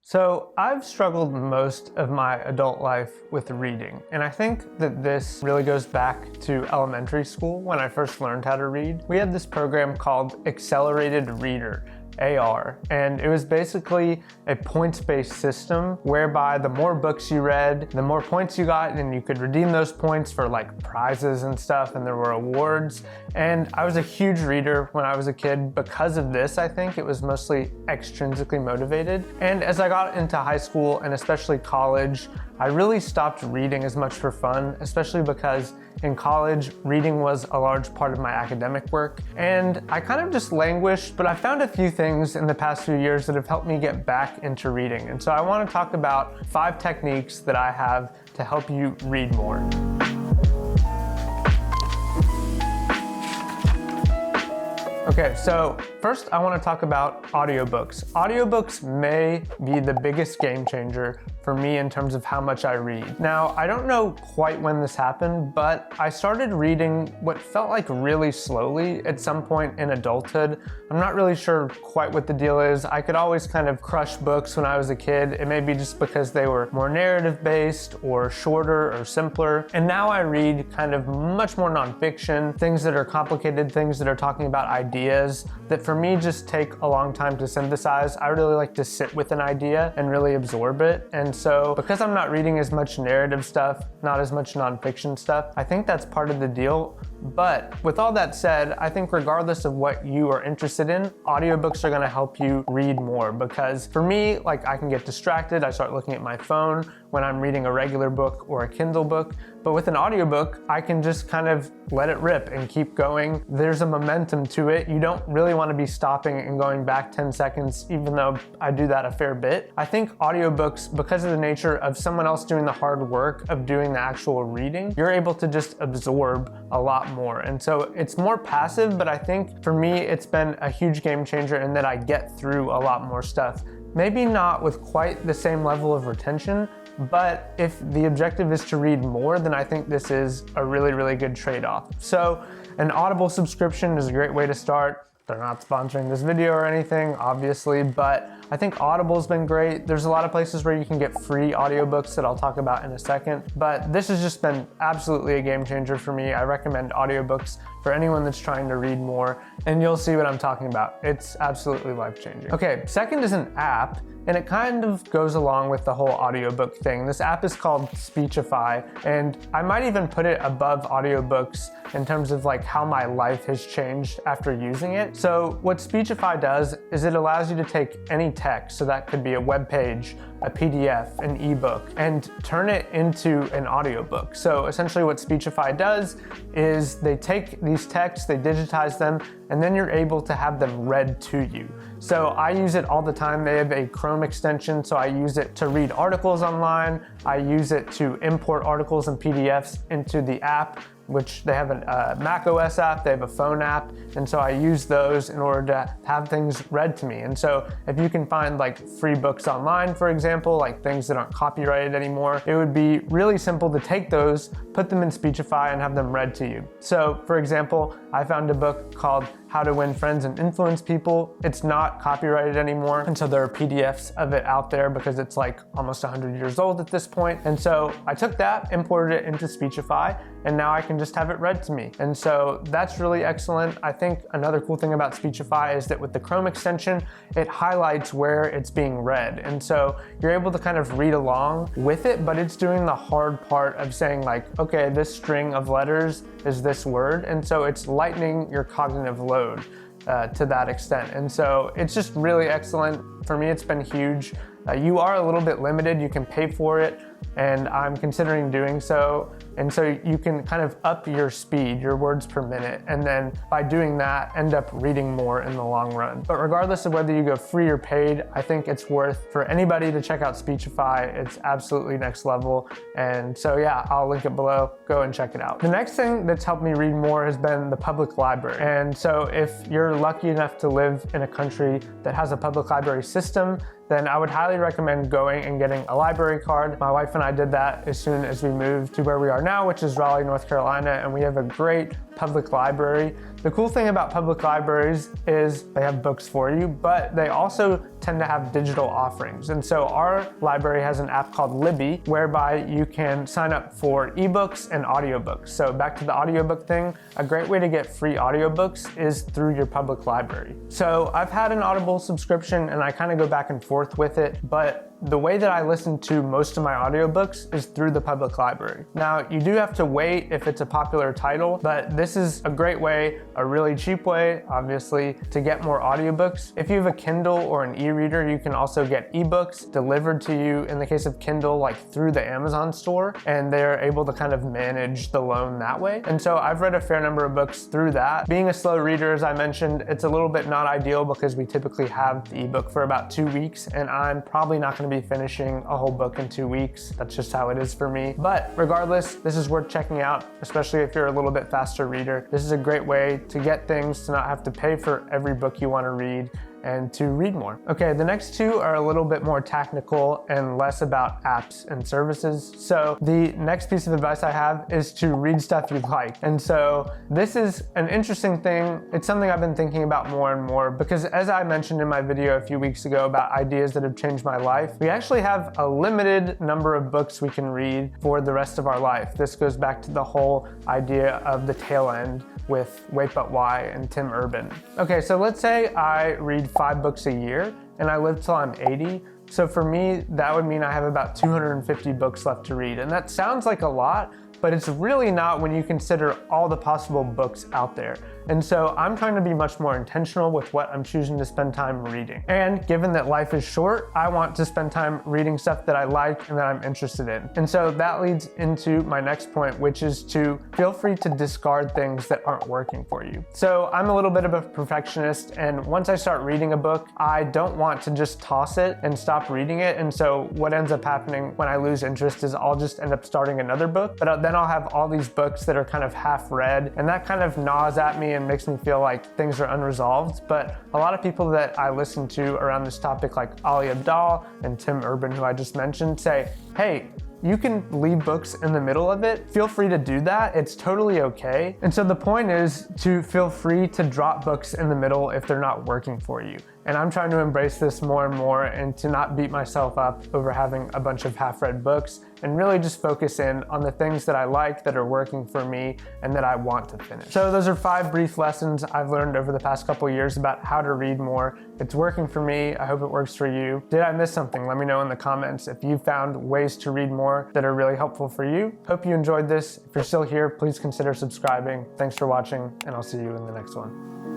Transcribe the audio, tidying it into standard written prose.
So I've struggled most of my adult life with reading, and I think that this really goes back to elementary school when I first learned how to read. We had this program called Accelerated Reader, AR, and it was basically a points-based system whereby the more books you read, the more points you got, and you could redeem those points for like prizes and stuff, and there were awards. And I was a huge reader when I was a kid. Because of this, I think it was mostly extrinsically motivated. And as I got into high school and especially college, I really stopped reading as much for fun, especially because in college, reading was a large part of my academic work, and I kind of just languished, but I found a few things in the past few years that have helped me get back into reading. And so I want to talk about 5 techniques that I have to help you read more. Okay, so first I want to talk about audiobooks. Audiobooks may be the biggest game changer for me in terms of how much I read. Now, I don't know quite when this happened, but I started reading what felt like really slowly at some point in adulthood. I'm not really sure quite what the deal is. I could always kind of crush books when I was a kid. It may be just because they were more narrative based or shorter or simpler. And now I read kind of much more nonfiction, things that are complicated, things that are talking about ideas that for me just take a long time to synthesize. I really like to sit with an idea and really absorb it. And so because I'm not reading as much narrative stuff, not as much nonfiction stuff, I think that's part of the deal. But with all that said, I think regardless of what you are interested in, audiobooks are gonna help you read more, because for me, like, I can get distracted. I start looking at my phone when I'm reading a regular book or a Kindle book. But with an audiobook, I can just kind of let it rip and keep going. There's a momentum to it. You don't really want to be stopping and going back 10 seconds, even though I do that a fair bit. I think audiobooks, because of the nature of someone else doing the hard work of doing the actual reading, you're able to just absorb a lot more. And so it's more passive, but I think for me, it's been a huge game changer in that I get through a lot more stuff. Maybe not with quite the same level of retention, but if the objective is to read more, then I think this is a really, really good trade-off. So an Audible subscription is a great way to start. They're not sponsoring this video or anything, obviously, but I think Audible's been great. There's a lot of places where you can get free audiobooks that I'll talk about in a second, but this has just been absolutely a game changer for me. I recommend audiobooks for anyone that's trying to read more, and you'll see what I'm talking about. It's absolutely life-changing. Okay, second is an app, and it kind of goes along with the whole audiobook thing. This app is called Speechify, and I might even put it above audiobooks in terms of like how my life has changed after using it. So what Speechify does is it allows you to take any text, so that could be a web page, a PDF, an ebook, and turn it into an audiobook. So essentially what Speechify does is they take these texts, they digitize them, and then you're able to have them read to you. So I use it all the time. They have a Chrome extension, so I use it to read articles online. I use it to import articles and PDFs into the app, which they have a Mac OS app, they have a phone app, and so I use those in order to have things read to me. And so if you can find like free books online, for example, like things that aren't copyrighted anymore, it would be really simple to take those, put them in Speechify, and have them read to you. So for example, I found a book called How to Win Friends and Influence People. It's not copyrighted anymore, and so there are PDFs of it out there because it's like almost 100 years old at this point. And so I took that, imported it into Speechify, and now I can just have it read to me. And so that's really excellent. I think another cool thing about Speechify is that with the Chrome extension, it highlights where it's being read. And so you're able to kind of read along with it, but it's doing the hard part of saying like, okay, this string of letters is this word. And so it's lightening your cognitive load to that extent. And so it's just really excellent. For me, it's been huge. You are a little bit limited. You can pay for it, and I'm considering doing so. And so you can kind of up your speed, your words per minute, and then by doing that, end up reading more in the long run. But regardless of whether you go free or paid, I think it's worth for anybody to check out Speechify. It's absolutely next level. And so yeah, I'll link it below. Go and check it out. The next thing that's helped me read more has been the public library. And so if you're lucky enough to live in a country that has a public library system, then I would highly recommend going and getting a library card. My wife and I did that as soon as we moved to where we are now, which is Raleigh, North Carolina, and we have a great public library. The cool thing about public libraries is they have books for you, but they also tend to have digital offerings. And so our library has an app called Libby, whereby you can sign up for ebooks and audiobooks. So back to the audiobook thing, a great way to get free audiobooks is through your public library. So I've had an Audible subscription and I kind of go back and forth with it, but the way that I listen to most of my audiobooks is through the public library. Now, you do have to wait if it's a popular title, but this is a great way, a really cheap way, obviously, to get more audiobooks. If you have a Kindle or an e-reader, you can also get ebooks delivered to you, in the case of Kindle, like through the Amazon store, and they're able to kind of manage the loan that way. And so I've read a fair number of books through that. Being a slow reader, as I mentioned, it's a little bit not ideal because we typically have the ebook for about 2 weeks, and I'm probably not going to be finishing a whole book in 2 weeks. That's just how it is for me. But regardless, this is worth checking out, especially if you're a little bit faster reader. This is a great way to get things, to not have to pay for every book you want to read, and to read more. Okay, the next two are a little bit more technical and less about apps and services. So the next piece of advice I have is to read stuff you like. And so this is an interesting thing. It's something I've been thinking about more and more because, as I mentioned in my video a few weeks ago about ideas that have changed my life, we actually have a limited number of books we can read for the rest of our life. This goes back to the whole idea of the tail end with Wait But Why and Tim Urban. Okay, so let's say I read 5 books a year and I live till I'm 80. So for me, that would mean I have about 250 books left to read. And that sounds like a lot, but it's really not when you consider all the possible books out there. And so I'm trying to be much more intentional with what I'm choosing to spend time reading. And given that life is short, I want to spend time reading stuff that I like and that I'm interested in. And so that leads into my next point, which is to feel free to discard things that aren't working for you. So I'm a little bit of a perfectionist, and once I start reading a book, I don't want to just toss it and stop reading it. And so what ends up happening when I lose interest is I'll just end up starting another book, but then I'll have all these books that are kind of half read, and that kind of gnaws at me and makes me feel like things are unresolved. But a lot of people that I listen to around this topic, like Ali Abdaal and Tim Urban, who I just mentioned, say, hey, you can leave books in the middle of it. Feel free to do that. It's totally okay. And so the point is to feel free to drop books in the middle if they're not working for you. And I'm trying to embrace this more and more and to not beat myself up over having a bunch of half-read books and really just focus in on the things that I like, that are working for me, and that I want to finish. So those are 5 brief lessons I've learned over the past couple years about how to read more. It's working for me. I hope it works for you. Did I miss something? Let me know in the comments if you found ways to read more that are really helpful for you. Hope you enjoyed this. If you're still here, please consider subscribing. Thanks for watching, and I'll see you in the next one.